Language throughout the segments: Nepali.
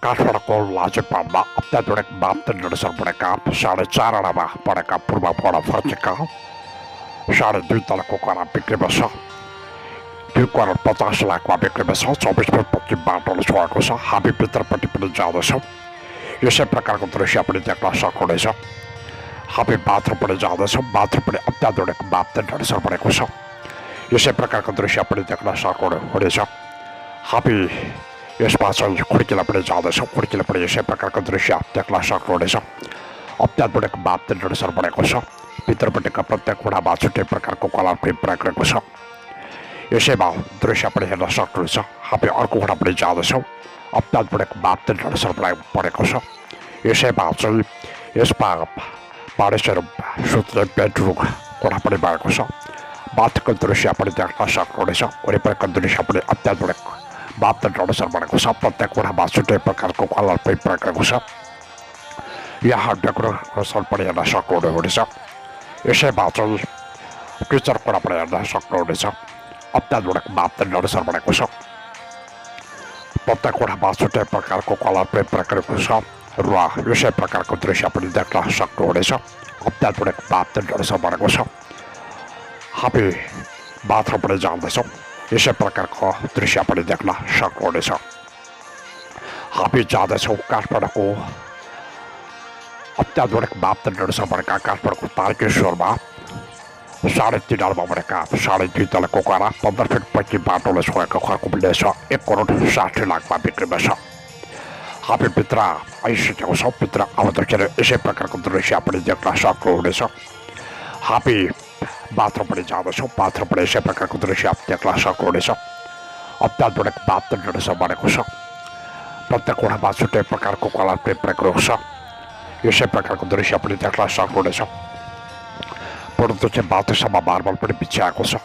काठमाडौँको लाजिपाडमा अत्याधुनिक बाप्त निर्देशन बनेका 4.5 आनामा बनेका पूर्वबाट फर्केका 2.5 तलको करा बिक्रीमा छ। 2 करोड 50 लाखमा बिक्रीमा छ। 24 फुटपछि बाटोले छोडेको छ। हामी भित्रपट्टि पनि जाँदैछौँ। यसै प्रकारको दृश्य पनि देख्न सक्नुहुनेछ। हामी बाथरुम पनि जाँदैछौँ। बाथरुम पनि अत्याधुनिक बाप्त निर्देशन बनेको छ। यसै प्रकारको दृश्य पनि देख्न सक्नुहुनेछ। हामी यसमा चाहिँ खिड्कीलाई पनि जाँदैछौँ। खिड्कीले पनि यसै प्रकारको दृश्य देख्न सक्नुहुनेछ। अत्याधुनिक बाप्त निर्देशन बनेको छ। भित्रपट्टिका प्रत्येक कुरामा छुट्टै प्रकारको कलर पनि प्रयोग गरेको छ। यसैमा दृश्य पनि हेर्न सक्नुहुन्छ। हामी अर्को वटा पनि जाँदैछौँ। अत्याधुनिक बाप्त निर्देशन बनेको छ। यसैमा चाहिँ यसमा मानिसहरू सुत्ने बेडरुम कोठा पनि भएको छ। बाथको दृश्य पनि देख्न सक्नुहुनेछ। वरिपरिको दृश्य पनि अत्याधुनिक बाप्त निर्देशन बनेको छ। प्रत्येक कुरामा छुट्टै प्रकारको कलर पनि प्रयोग गरेको छ। यहाँ डेकोरेसन पनि हेर्न सक्नुहुनेछ। यसैमा चाहिँ किचन कोठा पनि हेर्न सक्नुहुनेछ। अत्याधुनिक बाप्त निर्देशन बनेको छ। प्रत्येक कुरामा छुट्टै प्रकारको कलर पनि प्रयोग गरेको छ र यसै प्रकारको दृश्य पनि देख्न सक्नुहुनेछ। अत्याधुनिक बाप्त निर्देशन बनेको छ। हामी बाथरुम पनि जाँदैछौँ। यसै प्रकारको दृश्य पनि देख्न सक्नुहुनेछ। हामी जाँदैछौँ काठमाडौँको अत्याधुनिक बाप्त निर्देशन बनेका काठमाडौँको तारकेश्वरमा 3.5 आनामा बनेका 2.5 तलको करा 15 फिटपछि बाटोले छोडेको घरको मूल्य छ 1 करोड 60 लाखमा बिक्रीमा छ। हामी भित्र आइसकेको छौँ। भित्र आउँदाखेरि यसै प्रकारको दृश्य पनि देख्न सक्नुहुनेछ। हामी बाथरुम पनि जाँदैछौँ। बाथरुम पनि यसै प्रकारको दृश्य देख्न सक्नुहुनेछ। अत्याधुनिक बाप्त निर्देशन बनेको छ। प्रत्येक कुरामा छुट्टै प्रकारको कलर पनि प्रयोग गरेको छ। यसै प्रकारको दृश्य पनि देख्न सक्नुहुनेछ। पुरुदेखि माथिसम्म मार्बल पनि बिछ्याएको छ।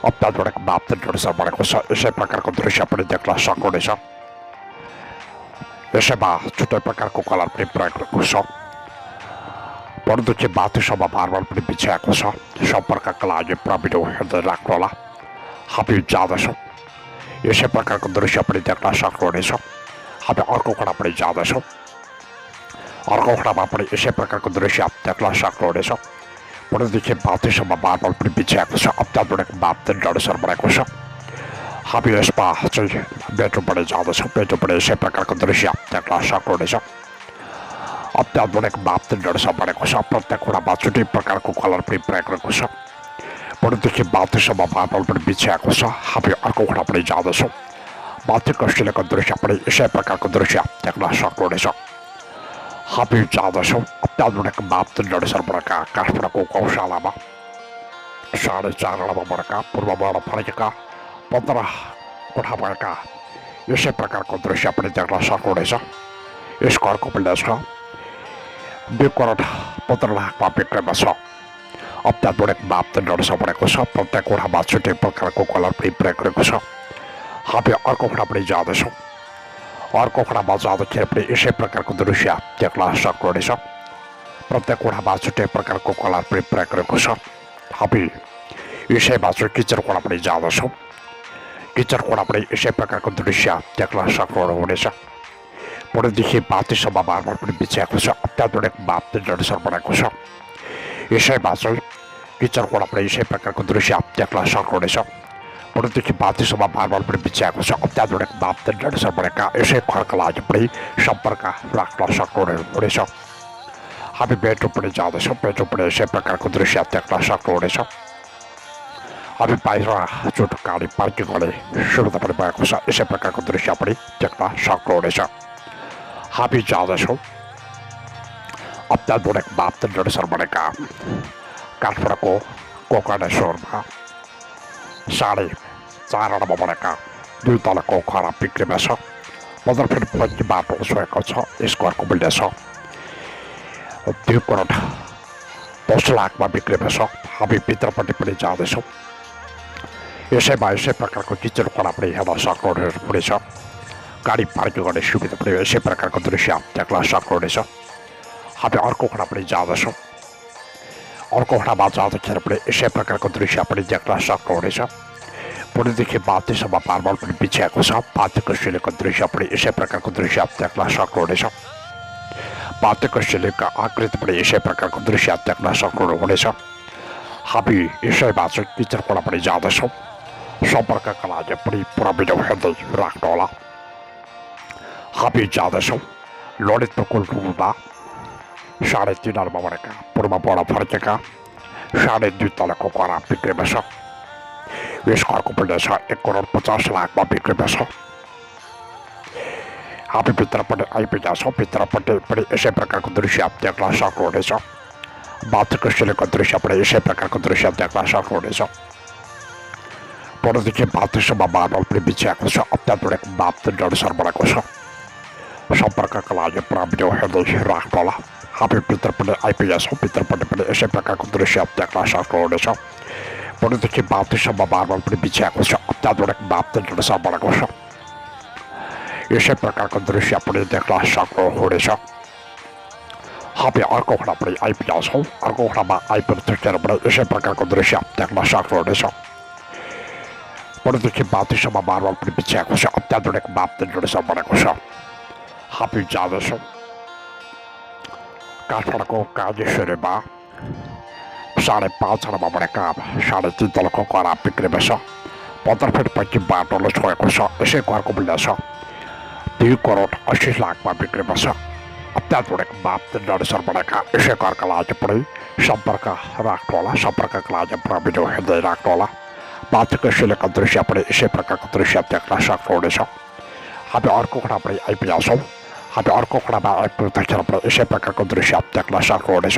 अत्याधुनिक बाप्त निर्देशन बनेको छ। यसै प्रकारको दृश्य पनि देख्न सक्नुहुनेछ। यसैमा छुट्टै प्रकारको कलर पनि प्रयोग गरेको छ। पुरुदेखि माथिसम्म मार्बल पनि बिछ्याएको छ। सम्पर्कका लागि प्रविधि हेर्दै राख्नुहोला। हामी जाँदैछौँ। यसै प्रकारको दृश्य पनि देख्न सक्नुहुनेछ। हामी अर्को खडा पनि जाँदैछौँ। अर्को खडामा पनि यसै प्रकारको दृश्य देख्न सक्नुहुनेछ। पुरुदेखि माथिसम्म मार्बल पनि बिछ्याएको छ। अत्याधुनिक बाप्त निर्देशन बनेको छ। हामी यसमा चाहिँ बेडरुम पनि जाँदैछौँ। बेडरुम पनि यसै प्रकारको दृश्य देख्न सक्नुहुनेछ। अत्याधुनिक बाप्त निर्देशन बनेको छ। प्रत्येक कुरामा छुट्टै प्रकारको कलर पनि प्रयोग गरेको छ। पुरुदेखि माथिसम्म मार्बल पनि बिछ्याएको छ। हामी अर्को खडा पनि जाँदैछौँ। माथिको सिलेको दृश्य पनि यसै प्रकारको दृश्य देख्न सक्नुहुनेछ। हामी जाँदैछौँ। अत्याधुनिक बाप्त निर्देशन बनेका काठमाडौँको गौशालामा 4.5 आनामा बनेका पूर्वबाट फर्केका 15 कोठा भएका यसै प्रकारको दृश्य पनि देख्न सक्नुहुनेछ। यस घरको मूल्य छ 2 करोड 15 लाखमा बिक्रीमा छ। अत्याधुनिक बाप्त निर्देशन बनेको छ। प्रत्येक कोठामा छुट्टै प्रकारको कलर पनि प्रयोग गरेको छ। हामी अर्को खडा पनि जाँदैछौँ। अर्को खडामा जाँदाखेरि पनि यसै प्रकारको दृश्य देख्न सक्नुहुनेछ। प्रत्येक कोठामा छुट्टै प्रकारको कलर पनि प्रयोग गरेको छ। हामी यसैमा चाहिँ किचन कोठा पनि जाँदैछौँ। किचन कोठा पनि यसै प्रकारको दृश्य देख्न सक्नुहुनेछ। पुरुदेखि माथिसम्म मार्बल पनि बिछ्याएको छ। अत्याधुनिक बाप्त निर्देशन बनेको छ। यसैमा चाहिँ किचन कोठा पनि यसै प्रकारको दृश्य देख्न सक्नुहुनेछ। पुरुदेखि माथिसम्म मार्बल पनि बिछ्याएको छ। अत्याधुनिक बाप्त निर्देशन बनेका यसै घरका लागि पनि सम्पर्क राख्न सक्नुहुनेछ। हामी बेडरुम पनि जाँदैछौँ। बेडरुम पनि यसै प्रकारको दृश्य देख्न सक्नुहुनेछ। हामी बाहिर जुन गाडी पार्किङ गर्ने सुविधा पनि भएको छ। यसै प्रकारको दृश्य पनि देख्न सक्नुहुनेछ। हामी जाँदैछौँ। अत्याधुनिक बाप्त निर्देशन बनेका काठमाडौँको कोकर्णेश्वरमा 4.5 आनामा बनेका 2 तलको घर बिक्रीमा छ। 15 फिटपछि बाटो छोएको छ। यस घरको मूल्य छ 2 करोड 10 लाखमा बिक्रीमा छ। हामी भित्रपट्टि पनि जाँदैछौँ। यसैमा यसै प्रकारको किचन कोठा पनि हेर्न सक्नुहुनेछ। गाडी पार्किङ गर्ने सुविधा पनि यसै प्रकारको दृश्य देख्न सक्नुहुनेछ। हामी अर्को खडा पनि जाँदैछौँ। अर्को खडामा जाँदाखेरि पनि यसै प्रकारको दृश्य पनि देख्न सक्नुहुनेछ। पुढेदेखि बाध्यसम्म बारबार पनि बिछ्याएको छ। बाध्यको शिलेको दृश्य पनि यसै प्रकारको दृश्य आप देख्न सक्नुहुनेछ। बाध्यको शिलेका आकृति पनि यसै प्रकारको दृश्य आप देख्न सक्नुहुनेछ। हामी यसैमा चाहिँ किचनबाट पनि जाँदैछौँ। सम्पर्कका लागि पनि पुरा भिडियो हेर्दै राख्नुहोला। हामी जाँदैछौँ ललितपुर रुममा 3.5 अर्ब बनेका पूर्वबाट फर्केका 2.5 तलको घर बिक्रीमा छ। यस घरको मूल्य छ 1,50,00,000 मा बिक्रीमा छ। हामी भित्रपट्टि आइपुगेका छौँ। भित्रपट्टि पनि यसै प्रकारको दृश्य आप देख्न सक्नुहुनेछ। बाध्यको शिलेको दृश्य पनि यसै प्रकारको दृश्य आप देख्न सक्नुहुनेछ। पुढेदेखि बाध्यसम्म मार्बल पनि बिछ्याएको छ। अत्याधुनिक मापदण्ड बनाएको छ। सम्पर्कका लागि पुरा भिडियो हेर्दै राख्नुहोला। हामी भित्रपट्टि आइपुगेका छौँ। भित्रपट्टि पनि यसै प्रकारको दृश्य आप देख्न सक्नुहुनेछ। पुढेदेखि बाध्यसम्म मार्बल पनि बिछ्याएको छ। अत्याधुनिक मापदण्ड बनाएको छ। यसै प्रकारको दृश्य पनि देख्न सक्नुहुनेछ। हामी अर्को खडा पनि आइपुगेका छौँ। अर्को खडामा आइपुगेर पनि यसै प्रकारको दृश्य देख्न सक्नुहुनेछ। पुढेदेखि बाध्यसम्म मार्बल पनि बिछ्याएको छ। अत्याधुनिक मापदण्ड बनेको छ। हामी जाँदैछौँ काठमाडौँको काजेश्वरीमा 5.5 अर्ब बनेका 3.5 तलको घर बिक्रीमा छ। 15 फिट पैकी बाटोले छोएको छ। यसै घरको मूल्य छ 2,80,00,000 मा बिक्रीमा छ। अत्याधुनिक मापदण्ड बनेका यसै घरका लागि पनि सम्पर्क राख्नुहोला। सम्पर्कका लागि पुरा भिडियो हेर्दै राख्नुहोला। बाध्यको शिलेको दृश्य पनि यसै प्रकारको दृश्य देख्न सक्नुहुनेछ। हामी अर्को खडा पनि आइपुगेका छौँ। हामी अर्को खडामा आइपुग्दाखेरि पनि यसै प्रकारको दृश्य देख्न सक्नुहुनेछ।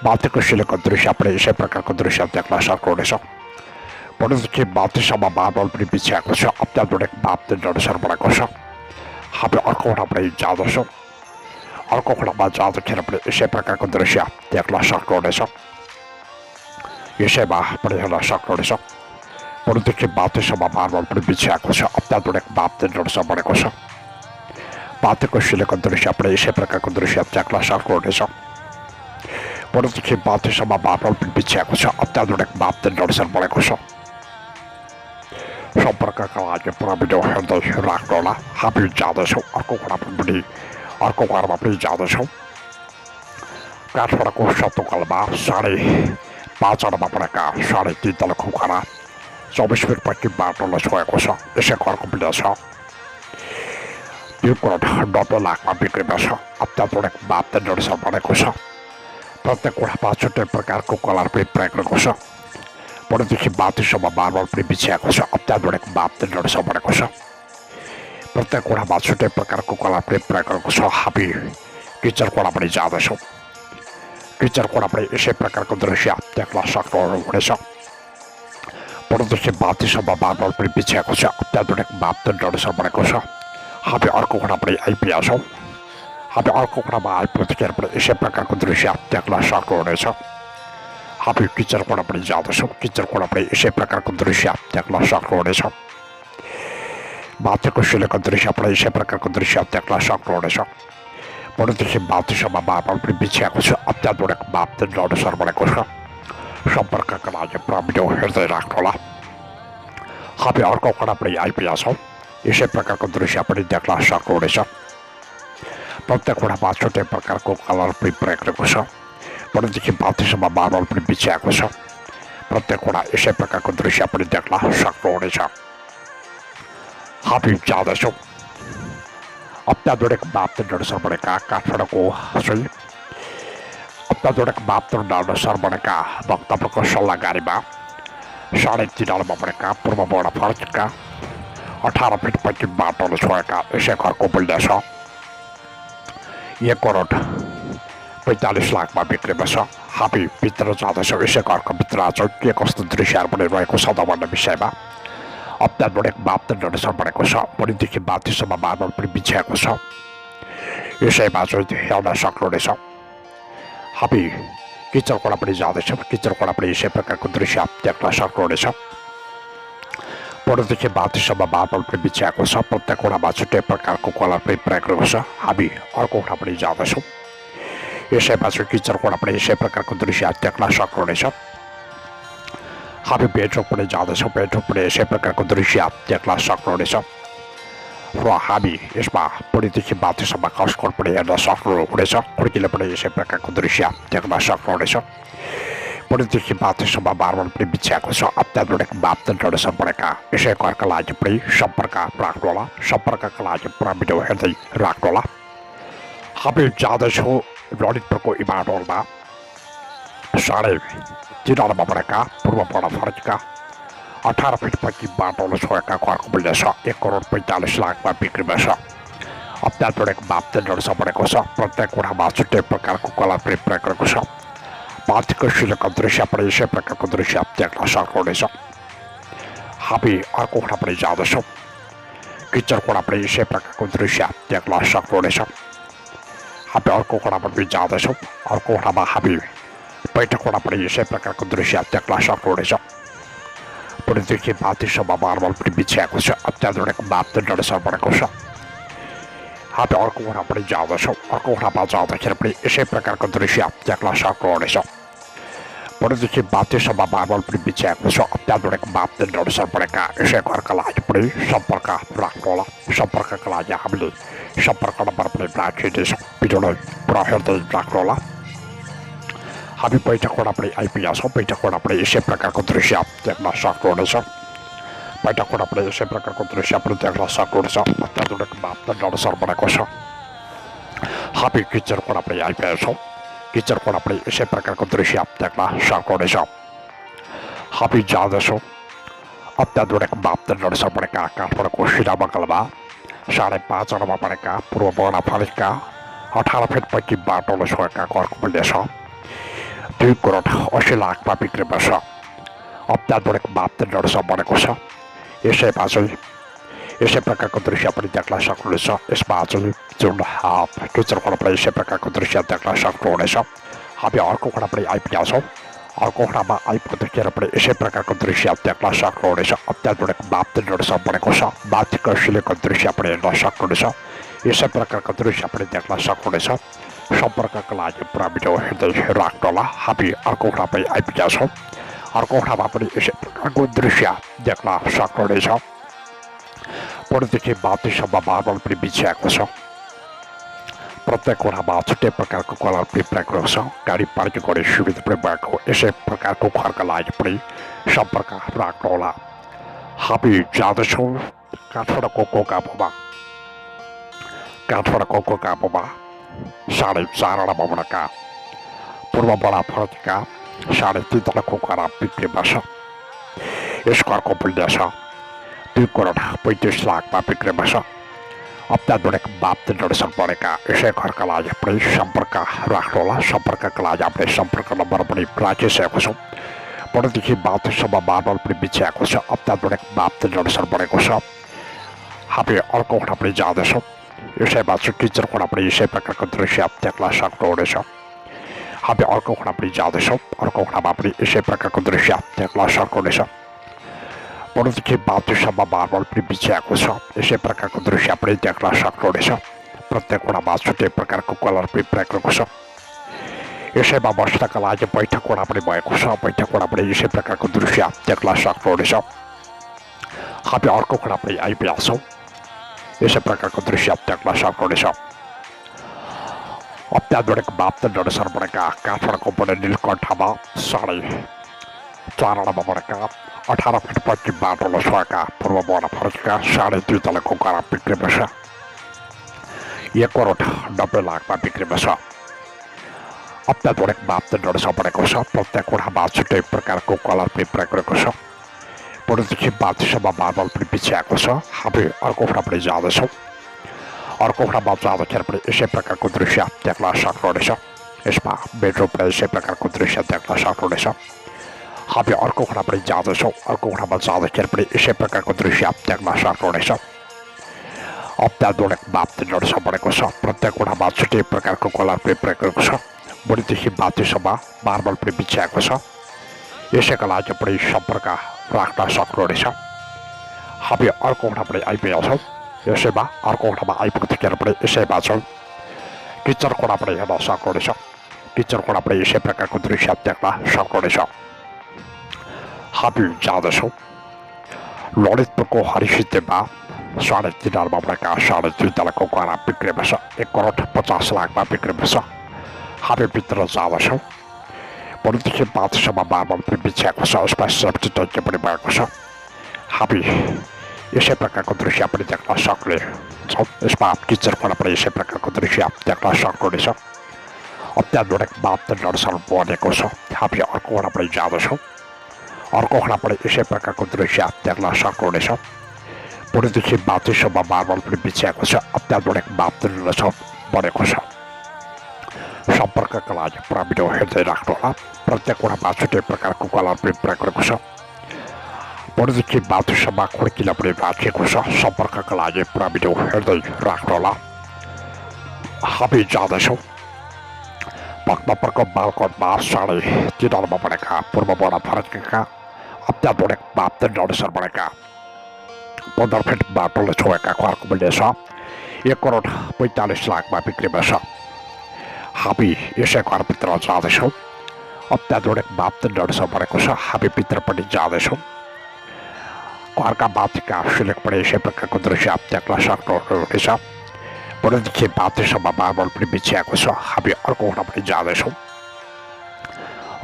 बाध्यको शिलेको दृश्य पनि यसै प्रकारको दृश्य देख्न सक्नुहुनेछ। पुढेदेखि बाध्यसम्म मार्बल पनि बिछ्याएको छ। अत्याधुनिक मापदण्ड बनाएको छ। हामी अर्को खडा पनि जाँदैछौँ। अर्को खडामा जाँदाखेरि पनि यसै प्रकारको दृश्य देख्न सक्नुहुनेछ। यसैमा पनि हेर्न सक्नुहुनेछ। पुढेदेखि बाध्यसम्म मार्बल पनि बिछ्याएको छ। अत्याधुनिक मापदण्ड बनेको छ। बाध्यको शिलेको दृश्य पनि यसै प्रकारको दृश्य देख्न सक्नुहुनेछ। पुढेदेखि बाध्यसम्म मार्बल पनि बिछ्याएको छ। अत्याधुनिक मापदण्ड बनेको छ। सम्पर्कका लागि पुरा भिडियो हेर्दै राख्नुहोला। हामी जाँदैछौँ अर्को घरमा पनि जाँदैछौँ। काठमाडौँको सतोकलमा 5.5 अर्ब बनेका 3.5 तलको घर 24 फिट पैकी बाटोले छोएको छ। यसै घरको मूल्य छ 2,90,00,000 मा बिक्रीमा छ। अत्याधुनिक मापदण्ड बनेको छ। प्रत्येक घरमा छुट्टै प्रकारको कलर पनि प्रयोग गरेको छ। पुढेदेखि बाध्यसम्म मार्बल पनि बिछ्याएको छ। अत्याधुनिक मापदण्ड बनेको छ। प्रत्येक घरमा छुट्टै प्रकारको कलर पनि प्रयोग गरेको छ। हामी किचनकोडा पनि जाँदैछौँ। किचनकोडा पनि यसै प्रकारको दृश्य देख्न सक्नुहुनेछ। पुढेदेखि बाध्यसम्म मार्बल पनि बिछ्याएको छ। अत्याधुनिक मापदण्ड बनेको छ। हामी अर्को घडा पनि आइपुगेका छौँ। हामी अर्को घडामा आइपुग्दाखेरि पनि यसै प्रकारको दृश्य देख्न सक्नुहुनेछ। हामी किचनकोडा पनि जाँदैछौँ। किचनकोडा पनि यसै प्रकारको दृश्य देख्न सक्नुहुनेछ। बाध्यको शिलेको दृश्य पनि यसै प्रकारको दृश्य देख्न सक्नुहुनेछ। पुढेदेखि बाध्यसम्म मार्बल पनि बिछ्याएको छ। अत्याधुनिक मापदण्ड बनेको छ। सम्पर्कका लागि पुरा भिडियो हेर्दै राख्नुहोला। हामी अर्को घडा पनि आइपुगेका छौँ। यसै प्रकारको दृश्य पनि देख्न सक्नुहुनेछ। प्रत्येक घडामा छुट्टै प्रकारको कलर पनि प्रयोग गरेको छ। पुढेदेखि बाध्यसम्म मार्बल पनि बिछ्याएको छ। प्रत्येक घडा यसै प्रकारको दृश्य पनि देख्न सक्नुहुनेछ। हामी जाँदैछौँ अत्याधुनिक मापदण्ड बनेका काठमाडौँको अत्याधुनिक मापदण्ड बनेका भक्तपुरको सल्लाहगारीमा 3.5 अर्ब बनेका पूर्वबाट फर्केका 18 फिट पैकी बाटोले छोएका यसै घरको मूल्य छ 1,45,00,000 मा बिक्रीमा छ। हामी भित्र जाँदैछौँ। यसै घरको भित्र आज के कस्तो दृश्यहरू पनि रहेको छ त भन्ने विषयमा अत्याधुनिक मापदण्ड बनेको छ। पुढेदेखि बाध्यसम्म मार्बल पनि बिछ्याएको छ। यसैमा चाहिँ हेर्न सक्नुहुनेछ। हामी किचनकोडा पनि जाँदैछौँ। किचनकोडा पनि यसै प्रकारको दृश्य देख्न सक्नुहुनेछ। पुढेदेखि बाध्यसम्म मार्बल पनि बिछ्याएको छ। प्रत्येक घडामा छुट्टै प्रकारको कलर पनि प्रयोग गरेको छ। हामी अर्को घडा पनि जाँदैछौँ। यसैमा चाहिँ किचनकोडा पनि यसै प्रकारको दृश्य देख्न सक्नुहुनेछ। हामी बेडरुम पनि जाँदैछौँ बेडरुम पनि यसै प्रकारको दृश्य देख्न सक्नुहुनेछ र हामी यसमा पुरीदेखि माथिसम्म खसखोर पनि हेर्न सक्नुहुनेछ खिड्कीले पनि यसै प्रकारको दृश्य देख्न सक्नुहुनेछ पुरीदेखि माथिसम्म मार्बल पनि बिछ्याएको छ अत्याधुनिक मापदण्डहरूसँग बनेका यसै घरका लागि पनि सम्पर्क राख्नुहोला सम्पर्कका लागि पुरा भिडियो हेर्दै राख्नुहोला हामी जाँदैछौँ ललितपुरको इमारत हलमा 3.5 बनेका पूर्वबाट फर्केका 18 फिट पछि बाटोले छोएका घरको मूल्य छ 1,45,00,000 बिक्रीमा छ अत्याधुनिक मापदण्डहरूसँग बनेको छ प्रत्येक कोठामा छुट्टै प्रकारको कलर पनि प्रयोग गरेको छ माथिको सिलिको दृश्य पनि यसै प्रकारको दृश्य देख्न सक्नुहुनेछ हामी अर्को कोठा पनि जाँदैछौँ किचन कोठा पनि यसै प्रकारको दृश्य देख्न सक्नुहुनेछ हामी अर्को कोठा पनि जाँदैछौँ अर्को कोठामा हामी बैठक कोठा पनि यसै प्रकारको दृश्य देख्न सक्नुहुनेछ पुरीदेखि माथिसम्म मार्बल पनि बिछ्याएको छ अत्याधुनिक मापदण्डहरूसँग बनेको छ हामी अर्को कोठा पनि जाँदैछौँ अर्को कोठामा जाँदाखेरि पनि यसै प्रकारको दृश्य देख्न सक्नुहुनेछ पुरीदेखि माथिसम्म मार्बल पनि बिछ्याएको छ अत्याधुनिक मापदण्डहरूसँग बनेका यसै घरका लागि पनि सम्पर्क राख्नुहोला सम्पर्कका लागि हामीले सम्पर्क नम्बर पनि राखिदिन्छौँ भिडियोलाई पुरा हेर्दै राख्नुहोला हामी बैठक कोठा पनि आइपुगेका छौँ बैठक कोठा पनि यसै प्रकारको दृश्य देख्न सक्नुहुनेछ बैठक कोठा पनि यसै प्रकारको दृश्य पनि देख्न सक्नुहुनेछ अत्याधुनिक मापदण्डहरूसँग बनेको छ हामी किचन कोठा पनि आइपुगेका छौँ किचन कोठा पनि यसै प्रकारको दृश्य देख्न सक्नुहुनेछ हामी जाँदैछौँ अत्याधुनिक मापदण्डहरूसँग बनेका काठमाडौँको सिधा बगलमा 5.5 बनेका पूर्वबाट फर्केका 18 फिट पछि बाटोले छोएका घरको मूल्य छ 2,80,00,000 बिक्रीमा छ अत्याधुनिक मापदण्डहरूसँग बनेको छ यसैमा चाहिँ यसै प्रकारको दृश्य पनि देख्न सक्नुहुनेछ यसमा चाहिँ जुन किचन कोठा पनि यसै प्रकारको दृश्य देख्न सक्नुहुनेछ हामी अर्को कोठा पनि आइपुगेका छौँ अर्को कोठामा आइपुग्दाखेरि पनि यसै प्रकारको दृश्य देख्न सक्नुहुनेछ अत्याधुनिक मापदण्डहरूसँग बनेको छ माथिको सिलिको दृश्य पनि हेर्न सक्नुहुनेछ यसै प्रकारको दृश्य पनि देख्न सक्नुहुनेछ सम्पर्कका लागि पुरा भिडियो हेर्दै राख्नुहोला हामी अर्को कोठा पनि आइपुगेका छौँ अर्को कोठामा पनि यसै प्रकारको दृश्य देख्न सक्नुहुनेछ पुरीदेखि माथिसम्म मार्बल पनि बिछ्याएको छ प्रत्येक कोठामा छुट्टै प्रकारको कलर पनि प्रयोग गरेको छ गाडी पार्किङ गर्ने सुविधा पनि भएको यसै प्रकारको घरका लागि पनि सम्पर्क राख्नुहोला हामी जाँदैछौँ काठमाडौँको कोकाबोमा 4.5 बनेका पूर्वबाट फर्केका 3.5 घर बिक्रीमा छ यस घरको मूल्य छ 2,35,00,000 बिक्रीमा छ अत्याधुनिक मापदण्डहरूसँग बनेका यसै घरका लागि पनि सम्पर्क राख्नुहोला सम्पर्कका लागि हामीले सम्पर्क नम्बर पनि राखिसकेको छौँ पुरीदेखि माथिसम्म मार्बल पनि बिछ्याएको छ अत्याधुनिक मापदण्डहरूसँग बनेको छ हामी अर्को कोठा पनि जाँदैछौँ यसैमा चाहिँ किचन कोठा पनि यसै प्रकारको दृश्य देख्न सक्नुहुनेछ हामी अर्को कोठा पनि जाँदैछौँ अर्को कोठामा पनि यसै प्रकारको दृश्य देख्न सक्नुहुनेछ पुरीदेखि माथिसम्म मार्बल पनि बिछ्याएको छ यसै प्रकारको दृश्य पनि देख्न सक्नुहुनेछ प्रत्येक कोठामा छुट्टै प्रकारको कलर पनि प्रयोग गरेको छ यसैमा बस्नका लागि बैठक कोठा पनि भएको छ बैठक कोठा पनि यसै प्रकारको दृश्य देख्न सक्नुहुनेछ हामी अर्को कोठा पनि आइपुगेका छौँ यसै प्रकारको दृश्य देख्न सक्नुहुनेछ अत्याधुनिक मापदण्डहरूसँग बनेका काठमाडौँको बने नीलकण्ठमा 4.5 बनेका 18 फिट पछि बाटोले छोएका पूर्वबाट फर्केका 2.5 तलाको घर बिक्रीमा छ 1,90,00,000 बिक्रीमा छ अत्याधुनिक मापदण्डहरूसँग बनेको छ प्रत्येक कोठामा छुट्टै प्रकारको कलर पनि प्रयोग गरेको छ पुरीदेखि माथिसम्म मार्बल पनि बिछ्याएको छ हामी अर्को कोठा पनि जाँदैछौँ अर्को कोठामा जाँदाखेरि पनि यसै प्रकारको दृश्य देख्न सक्नुहुनेछ यसमा बेडरुम पनि यसै प्रकारको दृश्य देख्न सक्नुहुनेछ हामी अर्को कोठा पनि जाँदैछौँ अर्को कोठामा जाँदाखेरि पनि यसै प्रकारको दृश्य देख्न सक्नुहुनेछ अत्याधुनिक मापदण्डहरूसँग बनेको छ प्रत्येक कोठामा छुट्टै प्रकारको कलर पनि प्रयोग गरेको छ मुनिदेखि माथिसम्म मार्बल पनि बिछ्याएको छ यसैका लागि पनि सम्पर्क राख्न सक्नुहुनेछ हामी अर्को कोठा पनि आइपुगेका छौँ यसैमा अर्को कोठामा आइपुग्दाखेरि पनि यसैमा छौँ किचन कोठा पनि हेर्न सक्नुहुनेछ किचन कोठा पनि यसै प्रकारको दृश्य देख्न सक्नुहुनेछ हामी जाँदछौँ ललितपुरको हरिसिद्धेमा 3.5 मामलाका 2.5 तलाको गहना बिक्री भएछ 1,50,00,000मा बिक्री भएछ हामी भित्र जाँदछौँ भोलिदेखि बाथसम्म मार्बल पनि बिछ्याएको छ उसमा सेफ्टी टङ्की पनि भएको छ हामी यसै प्रकारको दृश्य पनि देख्न सक्नेछौँ यसमा किचन कोणा पनि यसै प्रकारको दृश्य देख्न सक्नुहुनेछ अत्याधुनिक मापदण्डअनुसार बनेको छ हामी अर्को कोणा पनि जाँदछौँ अर्को कोणा पनि यसै प्रकारको दृश्य देख्न सक्नुहुनेछ भोलिदेखि बाथसम्म मार्बल पनि बिछ्याएको छ अत्याधुनिक मापदण्डअनुसार बनेको छ सम्पर्कका लागि पुरा भिडियो हेर्दै राख्नुहोला प्रत्येक कोणामा छुट्टै प्रकारको कलर पनि प्रयोग गरेको छ भोलिदेखि बाथसम्म खुड्किला पनि राखिएको छ सम्पर्कका लागि पुरा भिडियो हेर्दै राख्नुहोला हामी जाँदैछौँ भक्तपुरको बालकोटमा 3.5 बनेका पूर्वबाट फर्केका अत्याधुनिक मापदण्डअनुसार बनेका 15 फिट बाटोले छोएका घरको मूल्य छ 1,45,00,000मा बिक्री भएछ हामी यसै घरभित्र जाँदैछौँ अत्याधुनिक मापदण्डअनुसार बनेको छ हामी भित्र पनि जाँदैछौँ घरका माथिका सिलिङ पनि यसै प्रकारको दृश्य देख्न सक्नुहुनेछ भोलिदेखि बाथसम्म मार्बल पनि बिछ्याएको छ हामी अर्को कोणा पनि जाँदैछौँ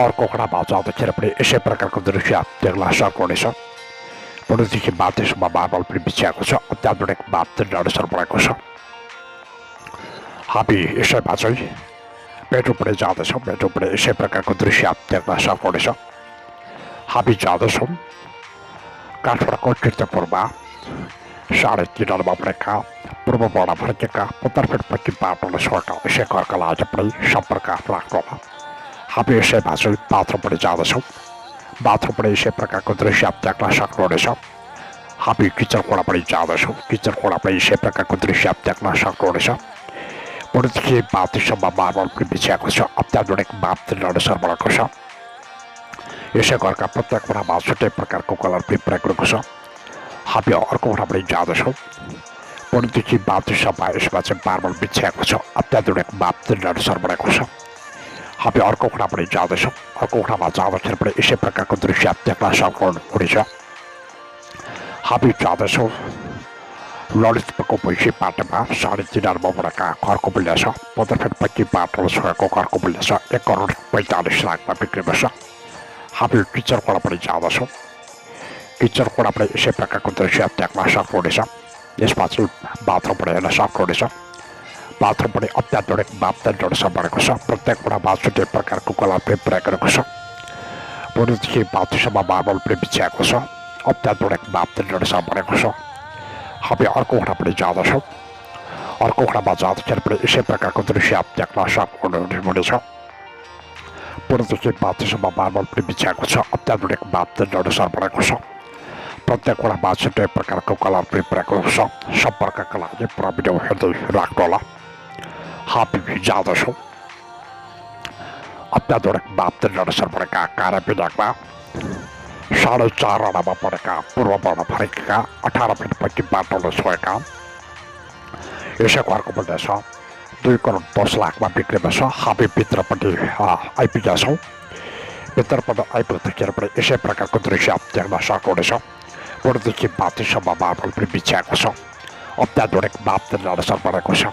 अर्को कोणामा जाँदाखेरि पनि यसै प्रकारको दृश्य देख्न सक्नुहुनेछ भोलिदेखि बाथसम्म मार्बल पनि बिछ्याएको छ अत्याधुनिक मापदण्डअनुसार बनेको छ हामी यसैमा चाहिँ बेडरुम पनि जाँदैछौँ बेडरुम पनि यसै प्रकारको दृश्य देख्न सक्नुहुनेछ हामी जाँदैछौँ काठमाडौँको कीर्तिपुरमा 3.5 बनेका पूर्वबाट फर्केका 15 फिट पक्की बाटोले छोएका यसै घरका लागि पनि सम्पर्क राख्नुहोला हामी यसैमा चाहिँ बाथरुम पनि जाँदैछौँ बाथरुम पनि यसै प्रकारको दृश्य देख्न सक्नुहुनेछ हामी किचन कोणा पनि जाँदैछौँ किचन कोणा पनि यसै प्रकारको दृश्य देख्न सक्नुहुनेछ भोलिदेखि बाथसम्म मार्बल पनि बिछ्याएको छ अत्याधुनिक मापदण्डअनुसार बनेको छ यसै घरका प्रत्येक कोणामा छुट्टै प्रकारको कलर पनि प्रयोग गरेको छ हामी अर्को कोणा पनि जाँदैछौँ भोलिदेखि बाथसम्म यसमा चाहिँ मार्बल बिछ्याएको छ अत्याधुनिक मापदण्डअनुसार बनेको छ हामी अर्को कोणा पनि जाँदैछौँ अर्को कोणामा जाँदाखेरि पनि यसै प्रकारको दृश्य देख्न सक्नुहुनेछ हामी जाँदैछौँ ललितपुरको भैँसी पाटोमा 3.5 बनेका घरको मूल्य छ 15 फिट पक्की बाटोले छोएको घरको मूल्य छ 1,45,00,000मा बिक्री भएछ हामी किचन कोणा पनि जाँदछौँ किचन कोणा पनि यसै प्रकारको दृश्य देख्न सक्नुहुनेछ यसमा चाहिँ बाथरुम पनि हेर्न सक्नुहुनेछ बाथरुम पनि अत्याधुनिक मापदण्डअनुसार बनेको छ प्रत्येक कोणामा छुट्टै प्रकारको कलर पनि प्रयोग गरेको छ भोलिदेखि बाथसम्म मार्बल पनि बिछ्याएको छ अत्याधुनिक मापदण्डअनुसार बनेको छ हामी अर्को कोणा पनि जाँदछौँ अर्को कोणामा जाँदाखेरि पनि यसै प्रकारको दृश्य देख्न सक्नुहुनेछ भोलिदेखि बाथसम्म मार्बल पनि बिछ्याएको छ अत्याधुनिक मापदण्डअनुसार बनेको छ प्रत्येक कोणामा छुट्टै प्रकारको कलर पनि प्रयोग गरेको छ सम्पर्कका लागि पुरा भिडियो हेर्दै राख्नुहोला हामी जाँदछौँ अत्याधुनिक मापदण्डअनुसार बनेका कार्याविनाकमा 4.5 आनामा परेका पूर्वबाट फर्केका 18 फिट पक्की बाटोले छोएका यसै घरको मूल्य छ 2,10,00,000मा बिक्री भएछ हामी भित्रपट्टि आइपुगेका छौँ भित्रपट्टि आइपुग्दाखेरि पनि यसै प्रकारको दृश्य देख्न सक्नुहुनेछ भोलिदेखि बाथसम्म मार्बल पनि बिछ्याएको छ अत्याधुनिक मापदण्डअनुसार बनेको छ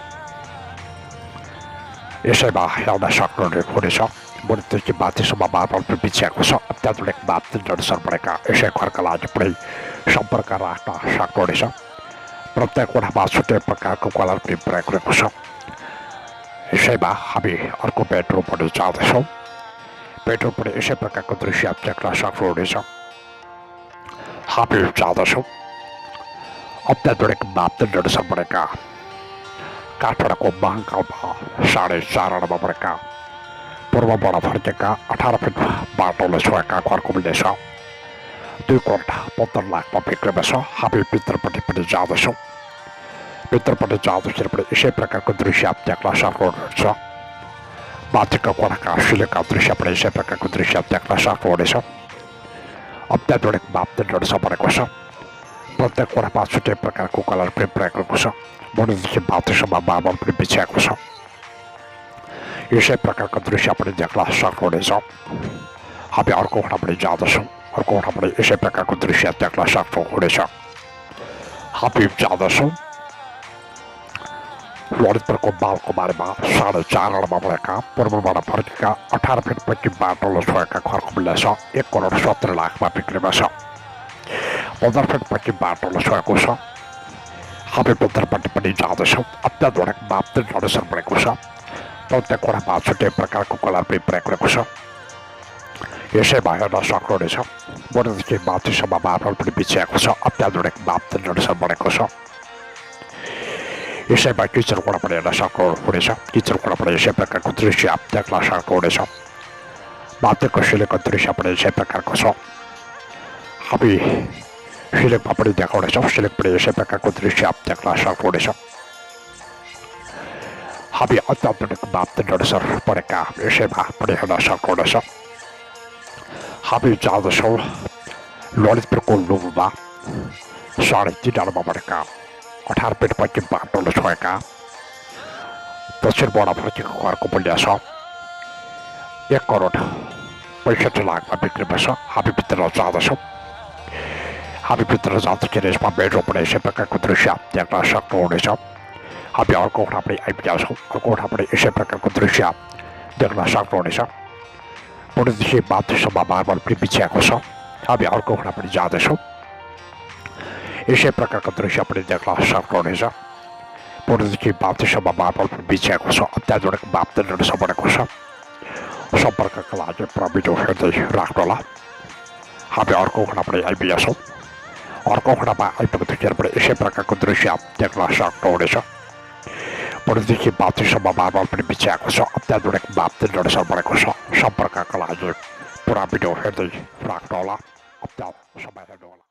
यसैमा हेर्न सक्नुहुनेछ भोलिदेखि बाथसम्म मार्बल पनि बिछ्याएको छ अत्याधुनिक मापदण्डअनुसार बनेका यसै घरका लागि पनि सम्पर्क राख्न सक्नुहुनेछ प्रत्येक कोणामा छुट्टै प्रकारको कलर पनि प्रयोग गरेको छ यसैमा हामी अर्को बेडरुम पनि जाँदैछौँ बेडरुम पनि यसै प्रकारको दृश्य देख्न सक्नुहुनेछ हामी जाँदछौँ अत्याधुनिक मापदण्डअनुसार बनेका काठमाडौँको महाकालमा 4.5 बनेका पूर्वबाट फर्केका 18 फिट बाटोले छोएका घरको मूल्य छ 2,15,00,000मा बिक्री भएछ हामी भित्रपट्टि पनि जाँदैछौँ भित्रपट्टि जाँदाखेरि पनि यसै प्रकारको दृश्य देख्न सक्नुहुनेछ माथिको कोणाका सिलिङका दृश्य पनि यसै प्रकारको दृश्य देख्न सक्नुहुनेछ अत्याधुनिक मापदण्डअनुसार बनेको छ प्रत्येक कोणामा छुट्टै प्रकारको कलर पनि प्रयोग गरेको छ भोलिदेखि बाथसम्म मार्बल पनि बिछ्याएको छ यसै प्रकारको दृश्य पनि देख्न सक्नुहुनेछ हामी अर्को कोणा पनि जाँदछौँ अर्को कोठामा पनि यसै प्रकारको दृश्य देख्न सक्नुहुनेछ। हबिब जाँदछौँ ललितपुरको बालकुमारीमा 4.5 आनामा भएका पूर्वबाट फर्केका 18 फिट पैकी बाटोले छोएका घरको मूल्य छ 1,70,00,000मा बिक्रीमा छ। 15 फिट पैकी बाटोले छोएको छ। हबिब उत्तरपट्टि पनि जाँदैछौँ। अत्याधुनिक मापदण्ड अनुसार बनेको छ। प्रत्येक कोठामा छुट्टै प्रकारको कलर पनि प्रयोग गरेको छ। यसैमा हेर्न सक्नुहुनेछ मोटरदेखि माथिसम्म मार्बल पनि बिछ्याएको छ। अत्याधुनिक मापदण्ड अनुसार बनेको छ। यसैमा किचन कोठा पनि हेर्न सक्नुहुनेछ। किचन कोठा पनि यसै प्रकारको दृश्य देख्न सक्नुहुनेछ। माथिको सिलिङको दृश्य पनि यसै प्रकारको छ। हामी सिलिङमा पनि देखाउनेछौँ। सिलिङ पनि यसै प्रकारको दृश्य देख्न सक्नुहुनेछ। हामी अत्याधुनिक मापदण्ड अनुसार बनेका यसैमा पनि हेर्न सक्नुहुनेछ। हामी जाँदछौँ ललितपुरको लुङमा 3.5 आनामा बनेका 18 फिट पैकी बाटोले छोएका दक्षिणबाट फर्केको घरको मूल्य छ 1,65,00,000मा बिक्रीमा छ। हामी भित्र जाँदछौँ। हामी भित्र जाँदाखेरि यसमा बेडरुम पनि यसै प्रकारको दृश्य देख्न सक्नुहुनेछ। हामी अर्को कोठा पनि आइपुगेका छौँ। अर्को कोठा पनि यसै प्रकारको दृश्य देख्न सक्नुहुनेछ। पुरै माथिसम्म मार्बल पनि बिछ्याएको छ। हामी अर्को कोठा पनि जाँदैछौँ। यसै प्रकारको दृश्य पनि देख्न सक्नुहुनेछ। पुरै माथिसम्म मार्बल पनि बिछ्याएको छ। अत्याधुनिक मापदण्ड अनुसार बनेको छ। सम्पर्कका लागि प्रविधि हेर्दै राख्नुहोला। हामी अर्को कोठा पनि आइपुगेका छौँ। अर्को कोठामा आइपुग्दाखेरि पनि यसै प्रकारको दृश्य देख्न सक्नुहुनेछ। पुरै माथिसम्म मार्बल पनि बिछ्याएको छ। अत्याधुनिक मापदण्ड अनुसार बनेको छ। सम्पर्कका लागि पुरा भिडियो हेर्दै राख्नुहोला। समय हेर्नुहोला।